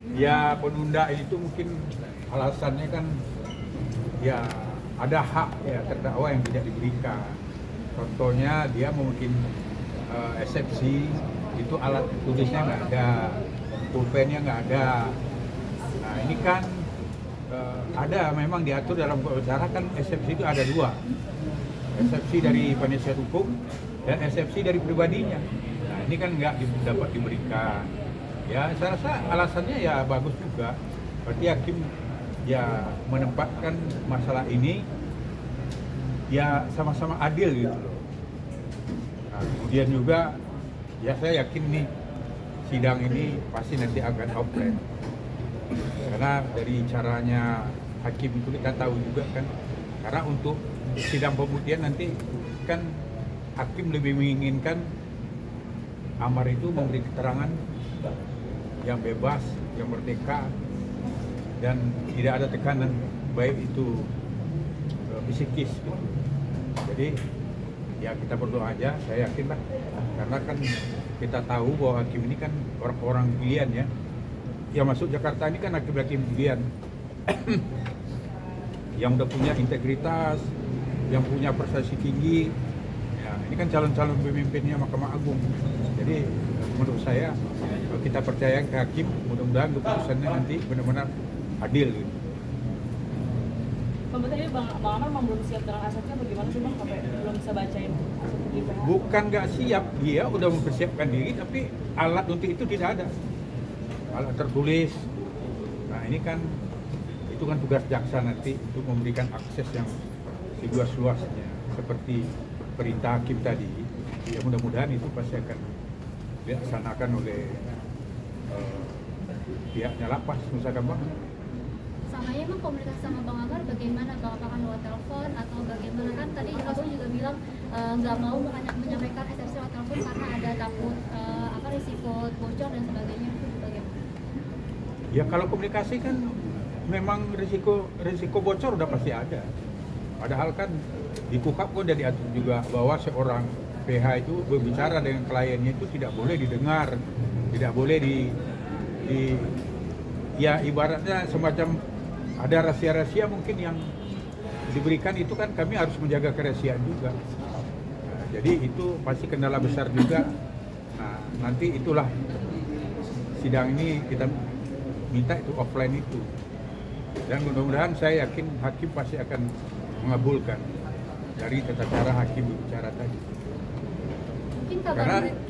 Ya penundaan itu mungkin alasannya kan ya ada hak ya terdakwa yang tidak diberikan. Contohnya dia mungkin eksepsi itu alat tulisnya nggak ada, pulpennya nggak ada. Nah ini kan ada memang diatur dalam acara kan eksepsi itu ada dua, eksepsi dari penasihat hukum dan eksepsi dari pribadinya. Nah ini kan nggak dapat diberikan. Ya, saya rasa alasannya ya bagus juga. Berarti hakim ya menempatkan masalah ini ya sama-sama adil gitu loh. Nah, kemudian juga ya saya yakin nih sidang ini pasti nanti akan offline. Karena dari caranya hakim itu kita tahu juga kan. Karena untuk sidang pembuktian nanti kan hakim lebih menginginkan amar itu memberi keterangan yang bebas, yang merdeka, dan tidak ada tekanan baik itu psikis gitu. Jadi ya kita berdoa aja, saya yakin lah, karena kan kita tahu bahwa hakim ini kan orang-orang pilihan ya, yang masuk Jakarta ini kan hakim-hakim pilihan yang udah punya integritas, yang punya prestasi tinggi. Ya, ini kan calon-calon pemimpinnya Mahkamah Agung. Jadi menurut saya kita percaya ke hakim, mudah-mudahan keputusannya nanti benar-benar adil gitu. Bang, tadi Bang Amar memang belum siap dengan asetnya, bagaimana sih Bang sampai belum bisa bacain aset di PH? Bukan nggak siap, dia udah mempersiapkan diri, tapi alat untuk itu tidak ada. Alat tertulis. Nah ini kan, itu kan tugas jaksa nanti untuk memberikan akses yang seluas-luasnya, seperti perintah hakim tadi. Ya mudah-mudahan itu pasti akan dilaksanakan oleh pihaknya lapas, misalkan Bang. Sama ya Bang, komunikasi sama Bang Amar bagaimana Bang? Apakah lewat telepon atau bagaimana? Kan tadi Abang juga bilang nggak mau menyampaikan eksepsi lewat telepon karena ada takut risiko bocor dan sebagainya. Itu bagaimana? Ya kalau komunikasi kan memang risiko bocor udah pasti ada. Padahal kan di KUHP pun udah diatur juga bahwa seorang PH itu berbicara dengan kliennya itu tidak boleh didengar, tidak boleh ya ibaratnya semacam ada rahasia-rahasia mungkin yang diberikan itu kan kami harus menjaga kerahasiaan juga. Nah, jadi itu pasti kendala besar juga. Nah, nanti itulah sidang ini kita minta itu offline itu. Dan mudah-mudahan saya yakin hakim pasti akan mengabulkan dari tata cara hakim berbicara tadi.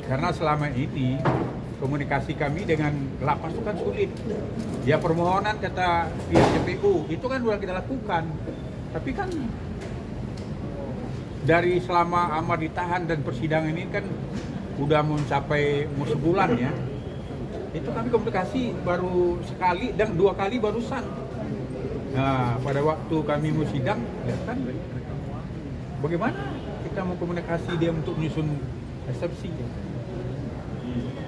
Karena selama ini komunikasi kami dengan lapas itu kan sulit. Ya permohonan kata pihak JPU itu kan sudah kita lakukan. Tapi kan dari selama Amar ditahan dan persidangan ini kan udah mencapai sebulan ya. Itu kami komunikasi baru sekali dan 2 kali barusan. Nah pada waktu kami mau sidang, ya kan bagaimana kita mau komunikasi dia untuk menyusun eksepsi ya.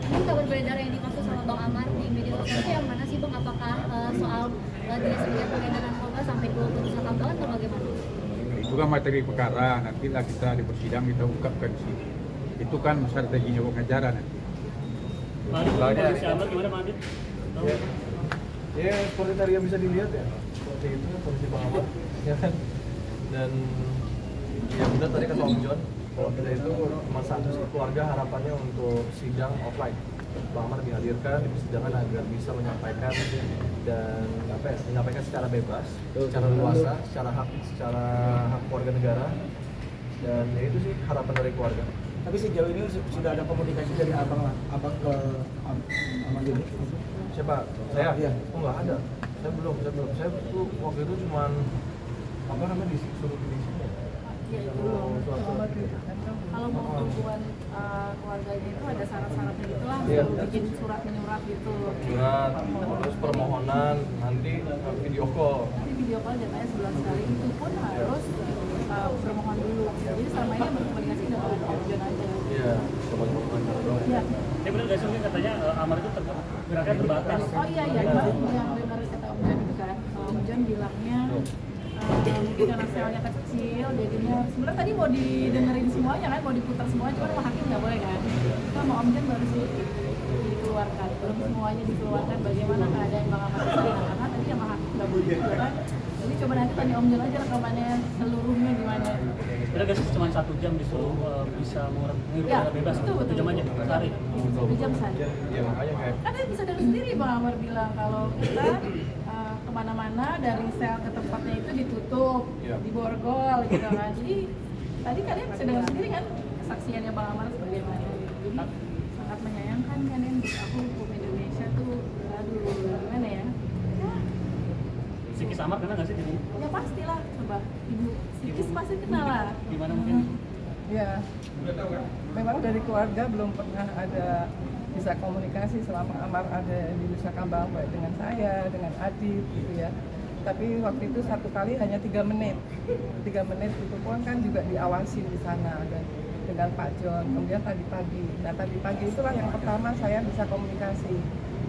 Ini kabar beredar yang dimaksud sama Bang Amar di media sosial itu yang mana sih Bang? Apakah soal dia sebagai peredaran narkoba sampai 20 tambahan atau bagaimana? Itu kan materi perkara, nantilah kita di persidangan kita ungkapkan sih. Itu kan strateginya pengacara nanti. Kondisi Amar gimana Pak Adit? Ya seperti tadi yang bisa dilihat ya, seperti itu kondisi Bang Amar ya kan. Dan ya benar tadi kata Om John, kalau kita itu cuma satu keluarga harapannya untuk sidang offline. Bang Amar dihadirkan di persidangan agar bisa menyampaikan dan menyampaikan secara bebas, secara luasa, secara hak keluarga negara. Dan ya itu sih harapan dari keluarga. Tapi sejauh ini sudah ada komunikasi dari abang ke Amar Juni? Siapa? Saya? Iya. Oh nggak ada. Saya belum. Saya tuh waktu itu cuman apa namanya disuruh di sini. Ya itu kalau mau hubungan keluarganya itu ada syarat-syaratnya gitu lah, bikin surat menyurat gitu. Surat, terus permohonan, nanti video call. Nanti video call jatahnya sebulan sekali, itu pun harus bermohon dulu. Jadi selama ini berkomunikasi dengan Om aja. Iya, permohonan dulu. Iya. Ya benar guys, mungkin katanya Amar itu geraknya terbatas. Oh iya yang benar kata Om Jon itu kan. Om Jon bilangnya mungkin karena selnya kecil, jadinya sebenarnya tadi mau didengerin semuanya kan, mau diputar semuanya, cuma sama hakim nggak boleh kan. Kita mau Om Jon baru sih dikeluarkan, belum semuanya dikeluarkan. Bagaimana keadaan Om Jon aja rekamannya seluruhnya gimana. Udah gak sih cuma 1 jam disuruh bisa menghirup Ya, udara bebas, betul, 1 jam aja sehari. 1 jam saja. Ya makanya kayak Kan tadi bisa dengar sendiri Bang Amar bilang kalau kita kemana-mana dari sel ke tempatnya itu ditutup, Iya. diborgol gitu kan. Jadi tadi kalian bisa dengar sendiri kan kesaksiannya Bang Amar sebagaimana. Jadi sangat menyayangkan kan yang aku hukum Indonesia tuh, aduh gimana ya? Psikis Amar kena gak sih jadi? Ya pastilah, coba ibu psikis pasti kena lah. Gimana mungkin? Ya, memang dari keluarga belum pernah ada bisa komunikasi selama Amar ada di Nusa Kambangan baik dengan saya, dengan Adit gitu ya. Tapi waktu itu satu kali hanya 3 menit. 3 menit itu pun kan juga diawasi di sana dan dengan Pak Jon. Kemudian tadi pagi. Nah tadi pagi itulah yang pertama saya bisa komunikasi.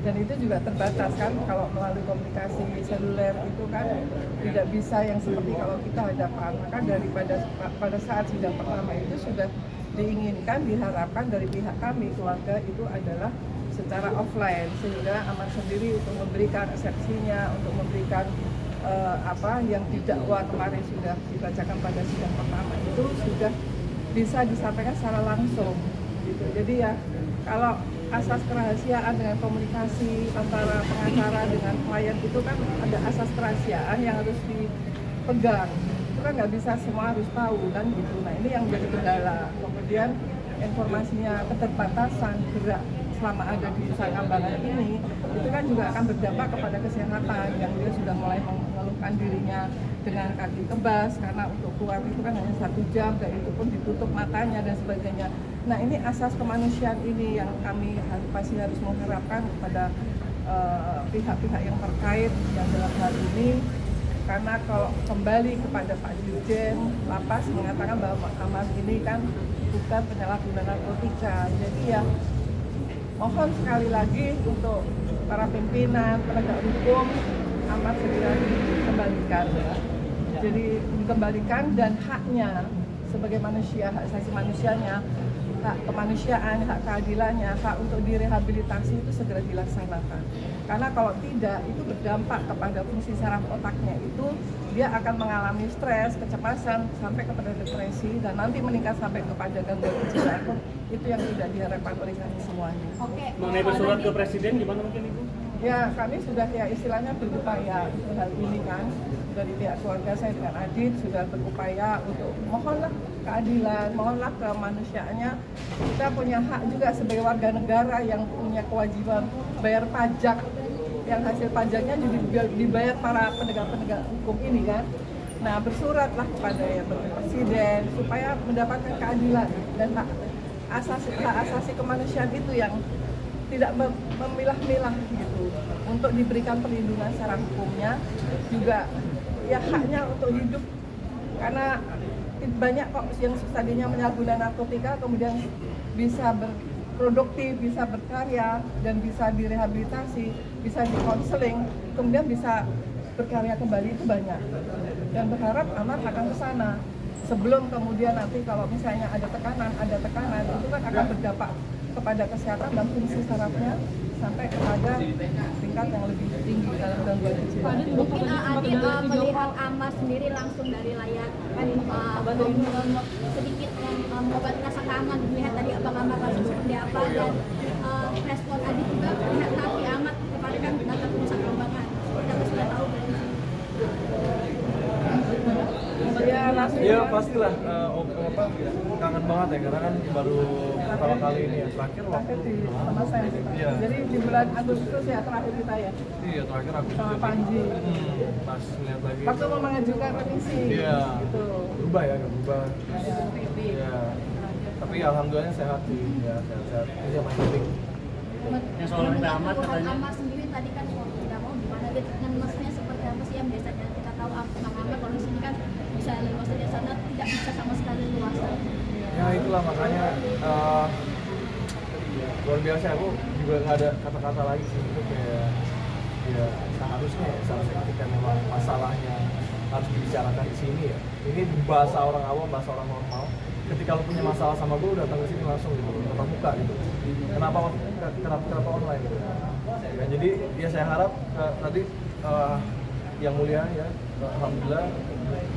Dan itu juga terbatas kan kalau melalui komunikasi seluler itu kan tidak bisa yang seperti kalau kita hadapan. Maka daripada pada saat sidang pertama itu sudah diinginkan, diharapkan dari pihak kami keluarga itu adalah secara offline sehingga Amar sendiri untuk memberikan eksepsinya, untuk memberikan apa yang didakwa kemarin sudah dibacakan pada sidang pertama itu sudah bisa disampaikan secara langsung gitu. Jadi ya kalau asas kerahasiaan dengan komunikasi antara pengacara dengan klien itu kan ada asas kerahasiaan yang harus dipegang. Itu kan nggak bisa semua harus tahu kan gitu. Nah ini yang jadi kendala. Kemudian informasinya keterbatasan gerak selama ada di Nusa Kambangan ini itu kan juga akan berdampak kepada kesehatan yang dia sudah mulai mengeluhkan dirinya dengan kaki kebas karena untuk keluar itu kan hanya 1 jam dan itu pun ditutup matanya dan sebagainya. Nah ini asas kemanusiaan ini yang kami pasti harus mengharapkan kepada pihak-pihak yang terkait yang dalam hal ini. Karena kalau kembali kepada Pak Dirjen Lapas mengatakan bahwa Amar ini kan bukan penyalahguna narkotika. Jadi ya mohon sekali lagi untuk para pimpinan, penegak hukum, Amar segera dikembalikan. Jadi dikembalikan dan haknya sebagai manusia, hak asasi manusianya, hak kemanusiaan, hak keadilannya, hak untuk direhabilitasi itu segera dilaksanakan. Karena kalau tidak, itu berdampak kepada fungsi saraf otaknya itu, dia akan mengalami stres, kecemasan, sampai kepada depresi, dan nanti meningkat sampai kepada gangguan kejiwaan. Itu yang tidak diharapkan oleh kami semuanya. Oke. Mengenai bersurat ke Presiden gimana mungkin Ibu? Ya, kami sudah ya istilahnya berupaya untuk hal ini kan. Dari pihak keluarga saya dengan Adit sudah berupaya untuk mohonlah keadilan, mohonlah kemanusiaannya. Kita punya hak juga sebagai warga negara yang punya kewajiban bayar pajak, yang hasil pajaknya juga dibayar para penegak-penegak hukum ini kan. Nah bersuratlah kepada ya Presiden supaya mendapatkan keadilan dan hak asasi kemanusiaan itu yang tidak memilah-milah gitu untuk diberikan perlindungan secara hukumnya juga ya haknya untuk hidup karena banyak kok yang tadinya menyalahguna narkotika kemudian bisa berproduktif, bisa berkarya dan bisa direhabilitasi, bisa dikonseling, kemudian bisa berkarya kembali itu banyak dan berharap Amar akan ke sana sebelum kemudian nanti kalau misalnya ada tekanan itu kan akan berdampak kepada kesehatan dan fungsi sarafnya sampai kepada tingkat yang lebih tinggi dalam gangguan kejiwaan. Mungkin Adit melihat Amar sendiri langsung dari layar kan sedikit membuat rasa kangen melihat tadi Abang Amar langsung seperti apa dan respon Adit juga melihat kaki Amar kemarin kan datang ke Nusa Kambangan. Kita sudah tahu Ya, langsung ya pastilah kangen banget ya karena kan baru pertama kali ini ya terakhir waktu sama saya. Iya. Jadi di bulan Agustus ya terakhir kita ya Iya terakhir aku sama Panji. pas lihat lagi Waktu mau mengajukan revisi. Iya. Gitu. Berubah ya berubah Ya. ya tapi ya, alhamdulillah sehat sih ya sehat itu yang paling penting. Yang soal minta Amar katanya. Amar sendiri tadi kan tidak mau gimana dia ngemesnya seperti apa sih yang biasanya kita tahu Abang Amar kalau di sini kan bisa leluasa di sana tidak bisa sama sekali leluasa. Ya itulah makanya luar biasa aku juga nggak ada kata-kata lagi sih itu kayak ya seharusnya ketika memang masalahnya harus dibicarakan di sini ya ini bahasa orang awam bahasa orang normal ketika lo punya masalah sama gue datang ke sini langsung gitu tatap muka gitu kenapa online gitu ya, jadi ya saya harap tadi yang mulia ya, alhamdulillah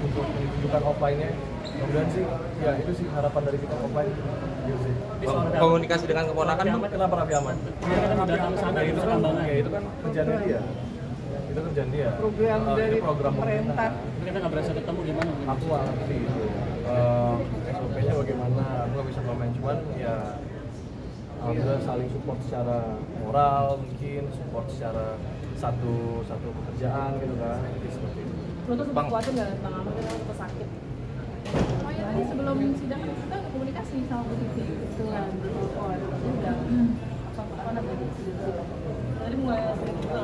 untuk tunjukkan offline-nya. Kemudian sih, ya itu sih harapan dari kita offline. Gitu sih. Komunikasi dengan keponakan Bang? Kenapa Raffi Ahmad? Dia kan datang ke sana, Itu kan kerjaan dia. Itu kerjaan dia. Program dari itu program pemerintah. Tapi kita nggak berhasil ketemu gimana? Aku nggak ngerti itu. SOP-nya bagaimana? Aku nggak bisa komen. Cuman ya alhamdulillah saling support secara moral, mungkin support secara satu pekerjaan gitu kan. Jadi seperti itu. Lu tuh sempat khawatir nggak Bang Amar kan sempat sakit? Oh ya tadi sebelum sidang kan kita udah komunikasi sama Bu Titi kebetulan di telepon. Dia udah apa namanya tadi mulai sering juga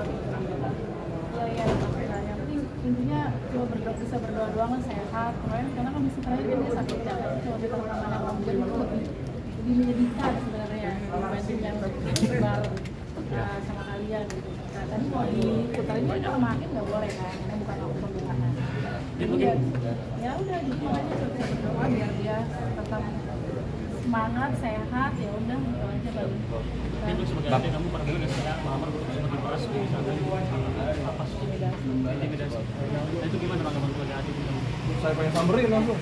ya yang penting intinya cuma bisa berdoa doang lah sehat. Kemarin karena kan misi terakhir kan dia sakit jangan cuma di telepon sama yang jadi itu lebih menyedihkan sebenarnya dibanding yang tersebar sama kalian gitu. Nah tadi mau diputarin kan kalau makin nggak boleh kan, karena bukan waktu pembukaan. Jadi ya udah, jadi makanya saya berdoa biar dia tetap semangat, sehat, ya udah gitu aja baru. Itu sebagai adik kamu pernah dengar saya Muhammad sebagai peras di sana apa sih? Intimidasi. Nah, itu gimana Bang Amar sebagai adik kamu? Saya pengen samberin langsung.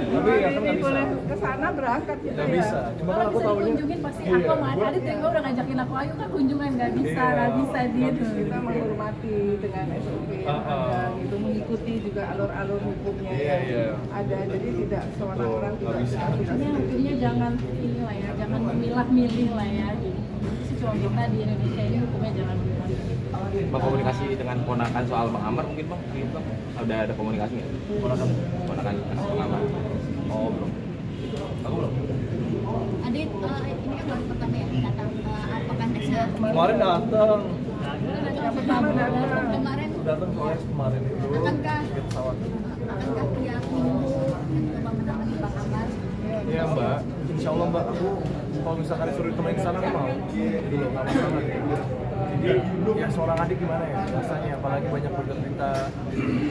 Tapi ya kan nggak bisa. Boleh ke sana berangkat gitu Nggak ya. bisa. Cuma kan Kalau aku bisa tahunya. dikunjungin pasti aku sama Adit juga udah ngajakin aku, ayo kan kunjungan nggak bisa gitu. Kita menghormati dengan SOP yang ada gitu, mengikuti juga alur-alur hukumnya yang ada, jadi tidak seorang-orang tidak bisa. Intinya jangan ini lah ya, jangan memilah-milih lah ya. Jadi sih cuma kita di Indonesia ini hukumnya jangan memilah-milih. Bang, komunikasi dengan ponakan soal Bang Amar mungkin Bang? Gitu, Bang? Ada komunikasi nggak? Ponakan Bang Amar? Oh belum. Aku belum. Adit, ini kan baru pertama ya datang pekan desa. Kemarin datang. Yang pertama datang. Kemarin Datang soalnya kemarin itu. Akankah pihak mencoba menangani Bang Amar? Iya Mbak, insya Allah Mbak, aku kalau misalkan disuruh temenin ke sana aku mau dulu, nggak masalah. Jadi ya seorang adik gimana ya rasanya, apalagi banyak berita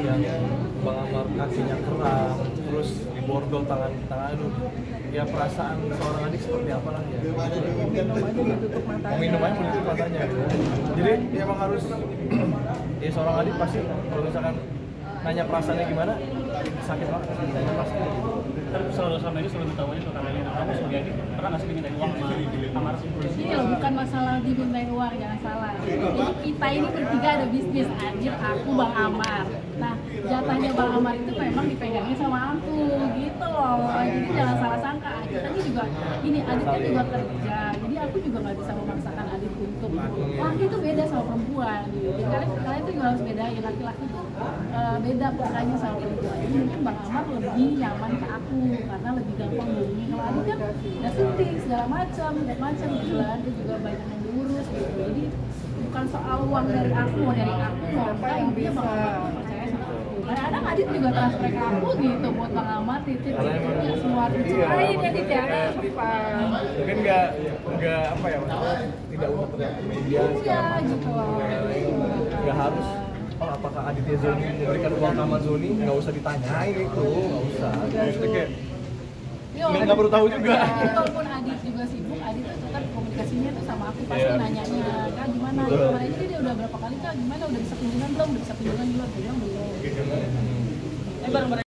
yang Bang Amar kakinya keram, terus diborgol tangan aduh, ya perasaan seorang adik seperti apa lah ya. Minum aja ditutup matanya. Minum aja ditutup matanya. Jadi ya emang harus, ya seorang adik pasti kalau misalkan nanya perasaannya gimana, sakit banget nanya pasti. Tapi selama ini selalu ditawarin ke kalian, kamu sebagai adik pernah nggak sih dimintain uang sama Amar? Ini loh, bukan masalah dimintain uang, jangan salah. Jadi kita ini bertiga ada bisnis, Adit, aku, Bang Amar. Nah, jatahnya Bang Amar itu memang dipegangnya sama aku, gitu loh. Jadi jangan salah sangka. Adit tadi juga, ini Adit kan juga kerja. Jadi aku juga nggak bisa memaksakan Adit untuk laki itu beda sama perempuan. Jadi kalian tuh juga harus bedain, laki-laki tuh beda perannya sama perempuan. Jadi mungkin Bang Amar lebih nyaman ke aku karena lebih gampang ngomongin. Kalau Adit kan udah syuting segala macam gitu kan, dia juga banyak yang diurus gitu. Jadi bukan soal uang dari aku, mau dari aku mau apa, intinya Bang Amar percaya sama aku. Kadang-kadang Adit juga transfer ke aku gitu buat Bang Amar titip ya semua diceritain ya Adit ya. Mungkin nggak apa ya, tidak untuk terlihat ke media Gitu loh. nggak harus. Oh, apakah Aditya Zoni memberikan uang ke Ahmad Zoni? Nggak usah ditanyain itu, nggak usah. Maksudnya kayak nggak perlu tahu juga. Walaupun Adit juga sibuk, Adit tuh tetap komunikasinya tuh sama aku pasti nanyanya, Kak gimana? Kemarin ini dia udah berapa kali Kak? Gimana? Udah bisa kunjungan belum? Dia bilang belum.